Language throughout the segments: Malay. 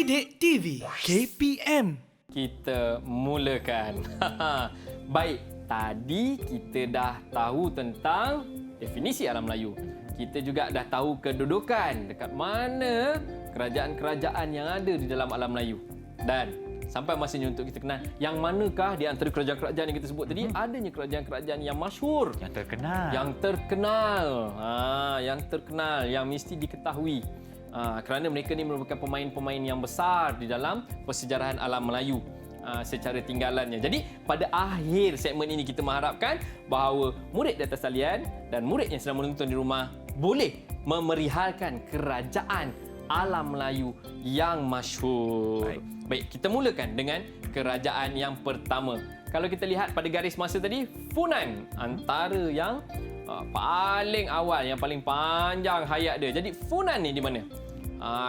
Didik TV KPM. Kita mulakan. Baik, tadi kita dah tahu tentang definisi alam Melayu. Kita juga dah tahu kedudukan dekat mana kerajaan-kerajaan yang ada di dalam alam Melayu. Dan sampai masanya untuk kita kenal yang manakah di antara kerajaan-kerajaan yang kita sebut tadi, adanya kerajaan-kerajaan yang masyhur, Yang terkenal. yang terkenal, yang mesti diketahui. Kerana mereka ni merupakan pemain-pemain yang besar di dalam persejarahan alam Melayu secara tinggalannya. Jadi pada akhir segmen ini kita mengharapkan bahawa murid di atas talian dan murid yang sedang menonton di rumah boleh memerihalkan kerajaan alam Melayu yang masyhur. Baik, kita mulakan dengan kerajaan yang pertama. Kalau kita lihat pada garis masa tadi, Funan antara yang paling awal, yang paling panjang hayat dia. Jadi Funan ni di mana?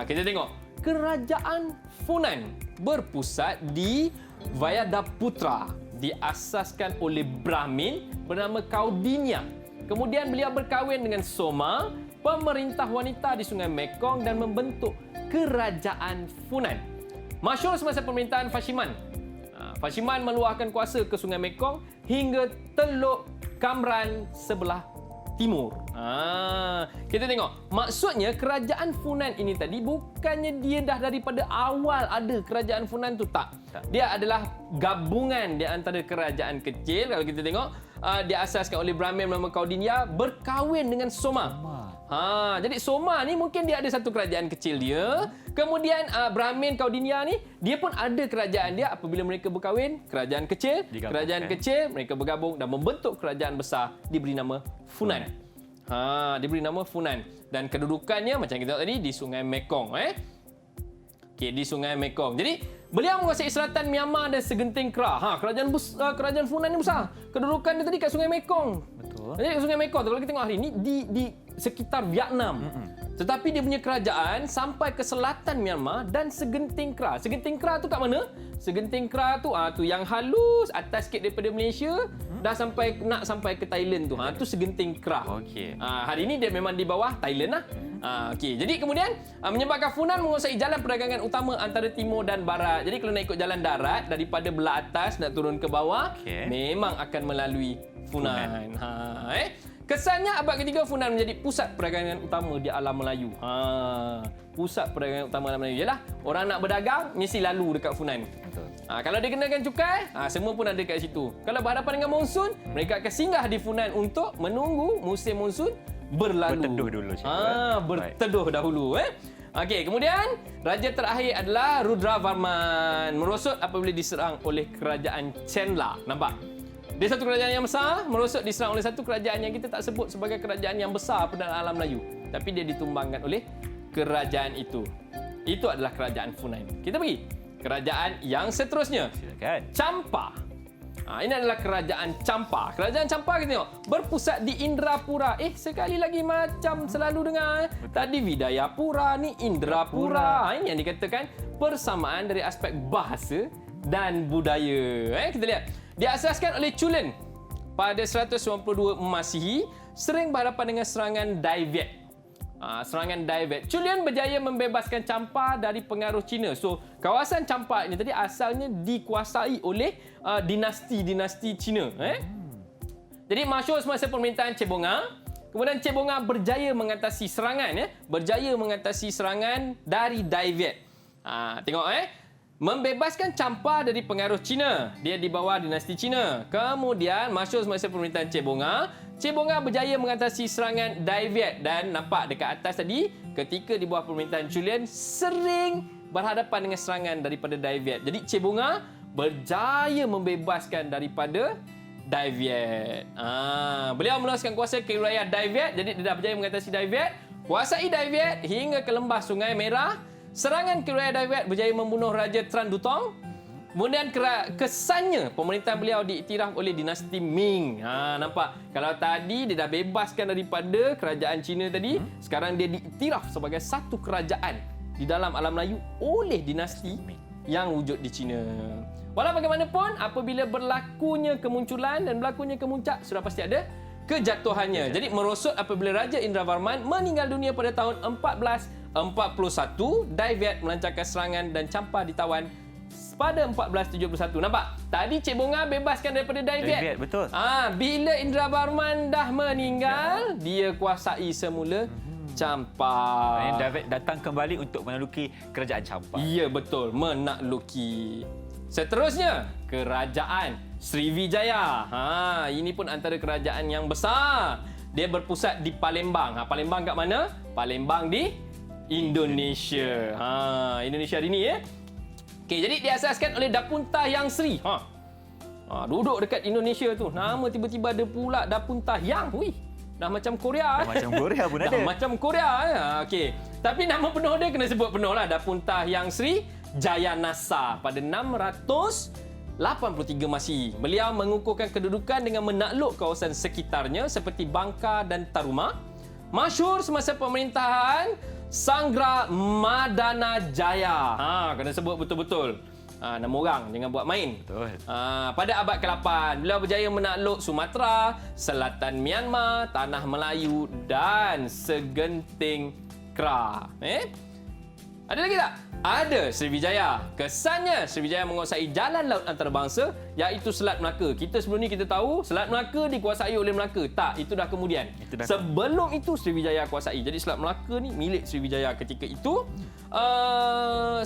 Kita tengok. Kerajaan Funan berpusat di Vayadaputra, diasaskan oleh Brahmin bernama Kaudinya. Kemudian beliau berkahwin dengan Soma, pemerintah wanita di Sungai Mekong, dan membentuk kerajaan Funan. Masyhur semasa pemerintahan Fashiman. Fashiman meluahkan kuasa ke Sungai Mekong hingga Teluk Kamran sebelah timur. Kita tengok. Maksudnya kerajaan Funan ini tadi bukannya dia dah daripada awal ada kerajaan Funan tu, tak. Dia adalah gabungan di antara kerajaan kecil. Kalau kita tengok, diasaskan oleh Brahmin bernama Kaudinya, berkahwin dengan Soma. Jadi Soma ni mungkin dia ada satu kerajaan kecil dia. Kemudian Brahmin Kaudinya ni dia pun ada kerajaan dia. Apabila mereka berkahwin, kerajaan kecil, mereka bergabung dan membentuk kerajaan besar diberi nama Funan. Diberi nama Funan, dan kedudukannya macam kita tengok tadi di Sungai Mekong. Okey, di Sungai Mekong. Jadi beliau menguasai selatan Myanmar dan segenting Kra. Kerajaan Funan ni besar. Kedudukan dia tadi kat Sungai Mekong. Betul. Jadi kat Sungai Mekong tu kalau kita tengok hari ni di sekitar Vietnam. Tetapi dia punya kerajaan sampai ke selatan Myanmar dan segenting Kra. Segenting Kra tu kat mana? Segenting Kra tu tu yang halus atas sikit daripada Malaysia, dah nak sampai ke Thailand tu. Tu segenting Kra. Okey. Hari ini dia memang di bawah Thailand lah. Okey. Jadi kemudian menyebabkan Funan menguasai jalan perdagangan utama antara timur dan barat. Jadi kalau nak ikut jalan darat daripada belah atas nak turun ke bawah, memang akan melalui Funan. Kesannya abad ketiga Funan menjadi pusat perdagangan utama di alam Melayu. Pusat perdagangan utama alam Melayu. Yalah, orang nak berdagang mesti lalu dekat Funan. Betul. Kalau dia kenakan cukai, semua pun ada kat situ. Kalau berhadapan dengan monsun, mereka akan singgah di Funan untuk menunggu musim monsun berlalu. Berteduh dulu. Berteduh dahulu. Okey, kemudian raja terakhir adalah Rudravarman. Merosot apabila diserang oleh kerajaan Chenla. Nampak? Dia satu kerajaan yang besar, merosot diserang oleh satu kerajaan yang kita tak sebut sebagai kerajaan yang besar pada alam Melayu. Tapi dia ditumbangkan oleh kerajaan itu. Itu adalah kerajaan Funan. Kita pergi kerajaan yang seterusnya. Silakan. Champa. Ini adalah kerajaan Champa. Kerajaan Champa kita tengok berpusat di Indrapura. Sekali lagi macam selalu dengar. Tadi Vidayapura, ni Indrapura. Ini yang dikatakan persamaan dari aspek bahasa dan budaya. Kita lihat. Diasaskan oleh Chulen pada 192 Masihi, sering berhadapan dengan serangan Dai Viet. Chulen berjaya membebaskan Champa dari pengaruh Cina. So, kawasan Champa ini tadi asalnya dikuasai oleh dinasti-dinasti Cina. Jadi, masyhur semasa pemerintahan Cebonga. Kemudian Cebonga berjaya mengatasi serangan dari Dai Viet. Tengok membebaskan Champa dari pengaruh Cina. Dia di bawah dinasti Cina. Kemudian masyhur semasa pemerintahan Cebonga. Cebonga berjaya mengatasi serangan Dai Viet. Dan nampak dekat atas tadi, ketika di bawah pemerintahan Chulen, sering berhadapan dengan serangan daripada Dai Viet. Jadi Cebonga berjaya membebaskan daripada Dai Viet. Beliau meluaskan kuasa ke wilayah Dai Viet. Jadi dia dah berjaya mengatasi Dai Viet. Kuasai Dai Viet hingga ke lembah Sungai Merah. Serangan ke wilayah Dai Viet berjaya membunuh Raja Tran Dutong. Kemudian kesannya pemerintahan beliau diiktiraf oleh dinasti Ming. Nampak? Kalau tadi dia dah bebaskan daripada kerajaan Cina tadi, sekarang dia diiktiraf sebagai satu kerajaan di dalam alam Melayu oleh dinasti yang wujud di Cina. Walau bagaimanapun, apabila berlakunya kemunculan dan berlakunya kemuncak, sudah pasti ada kejatuhannya. Jadi merosot apabila Raja Indravarman meninggal dunia pada tahun 14 41, Dai Viet melancarkan serangan dan Champa ditawan pada 1471. Nampak? Tadi Cik Bonga bebaskan daripada Dai Viet. Dai Viet, betul. Bila Indra Varman dah meninggal, dia kuasai semula Champa. Dai Viet datang kembali untuk menakluki kerajaan Champa. Ya, betul. Menakluki. Seterusnya, kerajaan Sriwijaya. Ini pun antara kerajaan yang besar. Dia berpusat di Palembang. Palembang kat mana? Palembang di Indonesia. Indonesia hari ni ya. Okey, jadi diasaskan oleh Dapunta Yang Sri. Duduk dekat Indonesia tu. Nama tiba-tiba ada pula Dapunta Yang. Hui. Dah macam Korea. Dah macam Korea pun ada. Dah macam Korea. Okey. Tapi nama penuh dia kena sebut penuh lah. Dapunta Yang Sri Jayanasa pada 683 Masihi. Beliau mengukuhkan kedudukan dengan menakluk kawasan sekitarnya seperti Bangka dan Taruma. Masyhur semasa pemerintahan Sanggra Madana Jaya. Kena sebut betul-betul. Nama orang, jangan buat main. Betul. Pada abad ke-8, beliau berjaya menakluk Sumatera, selatan Myanmar, tanah Melayu dan segenting Kra. Ada lagi tak? Ada Sriwijaya. Kesannya Sriwijaya menguasai jalan laut antarabangsa iaitu Selat Melaka. Kita sebelum ni kita tahu Selat Melaka dikuasai oleh Melaka. Tak, itu dah kemudian. Sebelum itu Sriwijaya kuasai. Jadi Selat Melaka ni milik Sriwijaya ketika itu.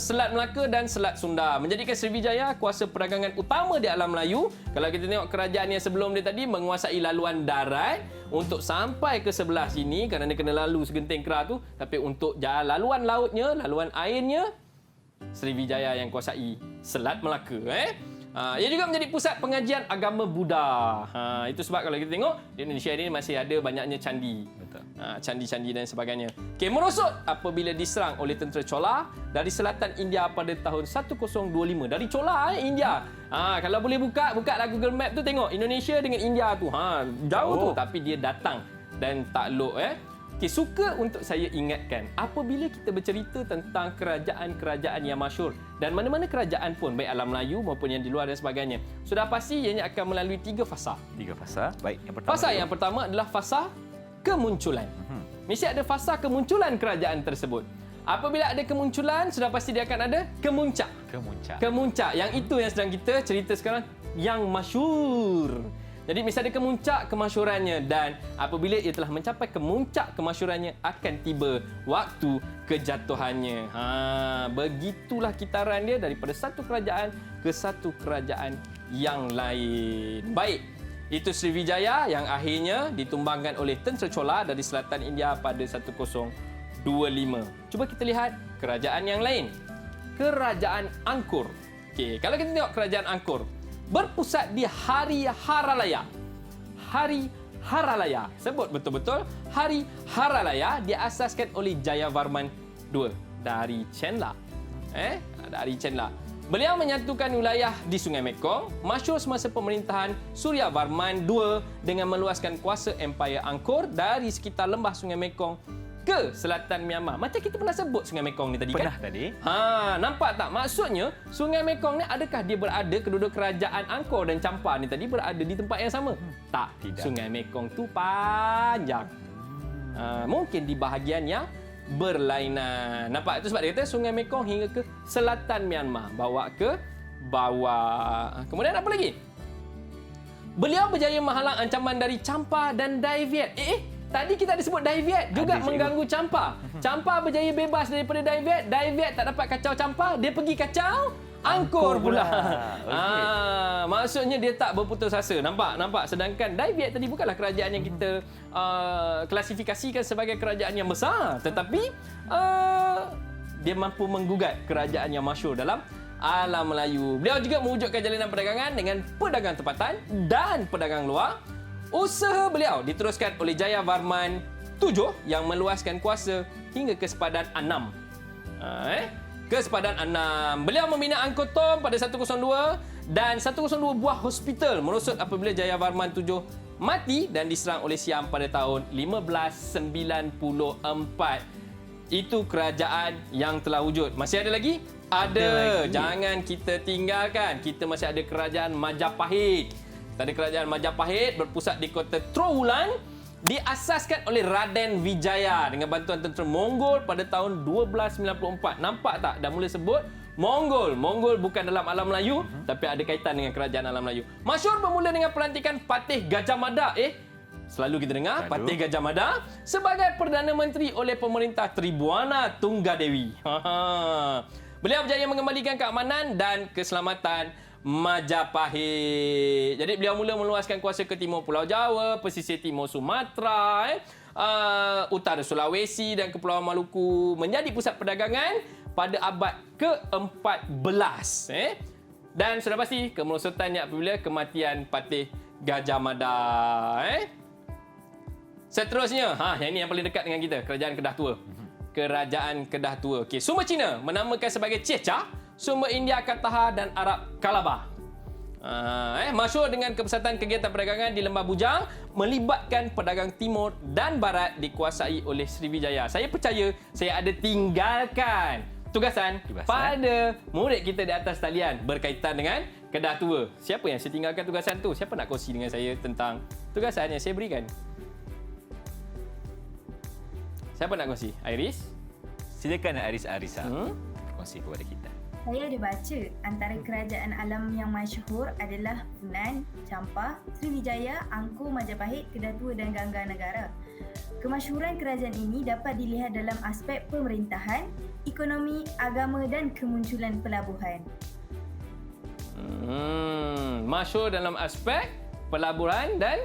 Selat Melaka dan Selat Sunda menjadikan Sriwijaya kuasa perdagangan utama di alam Melayu. Kalau kita tengok kerajaan yang sebelum dia tadi menguasai laluan darat untuk sampai ke sebelah sini kerana dia kena lalu segenting Kra tu, tapi untuk laluan lautnya, laluan airnya Sriwijaya yang kuasai Selat Melaka. Ia juga menjadi pusat pengajian agama Buddha. Itu sebab kalau kita tengok di Indonesia ini masih ada banyaknya candi. Betul. Candi-candi dan sebagainya. Okey, merosot apabila diserang oleh tentera Chola dari selatan India pada tahun 1025. Dari Chola India. Kalau boleh buka lah Google Map tu, tengok Indonesia dengan India tu. Jauh tu, tapi dia datang dan takluk. Okay, suka untuk saya ingatkan apabila kita bercerita tentang kerajaan-kerajaan yang masyhur dan mana-mana kerajaan pun baik alam Melayu maupun yang di luar dan sebagainya, sudah pasti ianya akan melalui 3 fasa. 3 fasa. Baik, yang pertama. Fasa yang pertama adalah fasa kemunculan. Mesti ada fasa kemunculan kerajaan tersebut. Apabila ada kemunculan, sudah pasti dia akan ada kemuncak. Kemuncak. Yang itu yang sedang kita cerita sekarang, yang masyhur. Jadi mesti ada kemuncak kemasyhurannya dan apabila ia telah mencapai kemuncak kemasyhurannya akan tiba waktu kejatuhannya. Begitulah kitaran dia daripada satu kerajaan ke satu kerajaan yang lain. Baik, itu Sriwijaya yang akhirnya ditumbangkan oleh tentera Chola dari selatan India pada 1025. Cuba kita lihat kerajaan yang lain. Kerajaan Angkor. Okey, kalau kita tengok kerajaan Angkor berpusat di Hari Haralaya. Hari Haralaya. Sebut betul-betul. Hari Haralaya diasaskan oleh Jayavarman II dari Chenla. Dari Chenla. Beliau menyatukan wilayah di Sungai Mekong, masyhur semasa pemerintahan Suryavarman II dengan meluaskan kuasa Empayar Angkor dari sekitar lembah Sungai Mekong ke selatan Myanmar. Macam kita pernah sebut Sungai Mekong ni tadi kan? Pernah tadi. Nampak tak? Maksudnya Sungai Mekong ni adakah dia berada kedua-dua kerajaan Angkor dan Champa ni tadi berada di tempat yang sama? Tak. Tidak. Sungai Mekong tu panjang. Mungkin di bahagian yang berlainan. Nampak? Itu sebab dia kata Sungai Mekong hingga ke selatan Myanmar. Bawa ke bawah. Kemudian apa lagi? Beliau berjaya menghalang ancaman dari Champa dan Dai Viet. Tadi kita ada sebut Dai Viet juga mengganggu Champa. Champa berjaya bebas daripada Dai Viet. Dai Viet tak dapat kacau Champa, dia pergi kacau Angkor pula. Maksudnya dia tak berputus asa. Nampak. Sedangkan Dai Viet tadi bukanlah kerajaan yang kita klasifikasikan sebagai kerajaan yang besar, tetapi dia mampu menggugat kerajaan yang masyhur dalam alam Melayu. Beliau juga mewujudkan jalinan perdagangan dengan pedagang tempatan dan pedagang luar. Usaha beliau diteruskan oleh Jayavarman VII yang meluaskan kuasa hingga ke sepadan Annam. Ke sepadan Annam. Beliau membina Angkor Thom pada 102 dan 102 buah hospital merosot apabila Jayavarman VII mati dan diserang oleh Siam pada tahun 1594. Itu kerajaan yang telah wujud. Masih ada lagi? Ada. Jangan kita tinggalkan. Kita masih ada kerajaan Majapahit. Tadi kerajaan Majapahit berpusat di kota Trowulan diasaskan oleh Raden Wijaya dengan bantuan tentera Mongol pada tahun 1294. Nampak tak? Dah mula sebut Mongol. Mongol bukan dalam alam Melayu tapi ada kaitan dengan kerajaan alam Melayu. Masyhur bermula dengan pelantikan Patih Gajah Mada. Selalu kita dengar Patih Gajah Mada sebagai Perdana Menteri oleh pemerintah Tribuana Tunggadewi. Beliau berjaya mengembalikan keamanan dan keselamatan Majapahit. Jadi beliau mula meluaskan kuasa ke timur Pulau Jawa, pesisir timur Sumatera, utara Sulawesi dan Kepulauan Maluku menjadi pusat perdagangan pada abad ke-14. Dan sudah pasti kemerosotannya apabila kematian Patih Gajah Mada. Seterusnya, yang ini yang paling dekat dengan kita, Kerajaan Kedah Tua. Kerajaan Kedah Tua. Okey, sumber Cina menamakan sebagai Cecah, sumber India Kataha dan Arab Kalaba. Masyhur dengan kepesatan kegiatan perdagangan di Lembah Bujang melibatkan pedagang timur dan barat dikuasai oleh Sriwijaya. Saya percaya saya ada tinggalkan tugasan pada murid kita di atas talian berkaitan dengan Kedah Tua. Siapa yang saya tinggalkan tugasan tu? Siapa nak kongsi dengan saya tentang tugasan yang saya berikan? Siapa nak kongsi? Iris? Silakan Iris Arisa kongsi kepada kita. Saya ada baca antara kerajaan alam yang masyhur adalah Funan, Champa, Sriwijaya, Angkor, Majapahit, Kedah Tua dan Gangga Negara. Kemasyhuran kerajaan ini dapat dilihat dalam aspek pemerintahan, ekonomi, agama dan kemunculan pelabuhan. Masyhur dalam aspek pelabuhan dan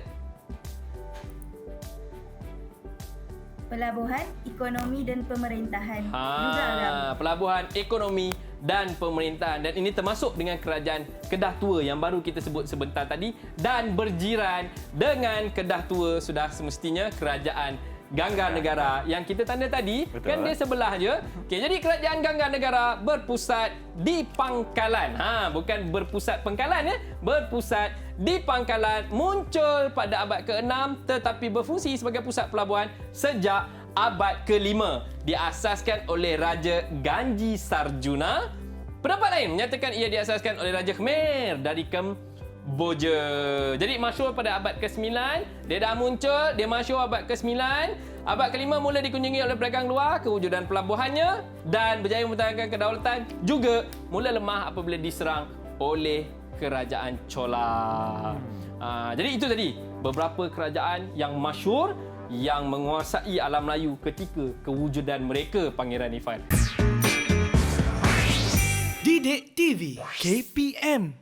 Pelabuhan, ekonomi dan pemerintahan. Juga agama. Pelabuhan, ekonomi dan pemerintahan. Dan ini termasuk dengan kerajaan Kedah Tua yang baru kita sebut sebentar tadi. Dan berjiran dengan Kedah Tua sudah semestinya kerajaan Gangga Negara yang kita tanda tadi. Betul. Kan dia sebelah je. Okey, jadi kerajaan Gangga Negara berpusat di Pangkalan. Bukan berpusat Pengkalan berpusat di Pangkalan, muncul pada abad ke-6 tetapi berfungsi sebagai pusat pelabuhan sejak abad ke-5. Diasaskan oleh Raja Ganji Sarjuna. Pendapat lain menyatakan ia diasaskan oleh Raja Khmer dari Kemboja. Jadi masyhur pada abad ke-9, dia dah muncul, dia masyhur abad ke-9. Abad ke-5 mula dikunjungi oleh pedagang luar, kewujudan pelabuhannya dan berjaya mempertahankan kedaulatan juga mula lemah apabila diserang oleh Kerajaan Chola. Jadi itu tadi beberapa kerajaan yang masyhur yang menguasai alam Melayu ketika kewujudan mereka, Pangeran Irfan. Didik TV KPM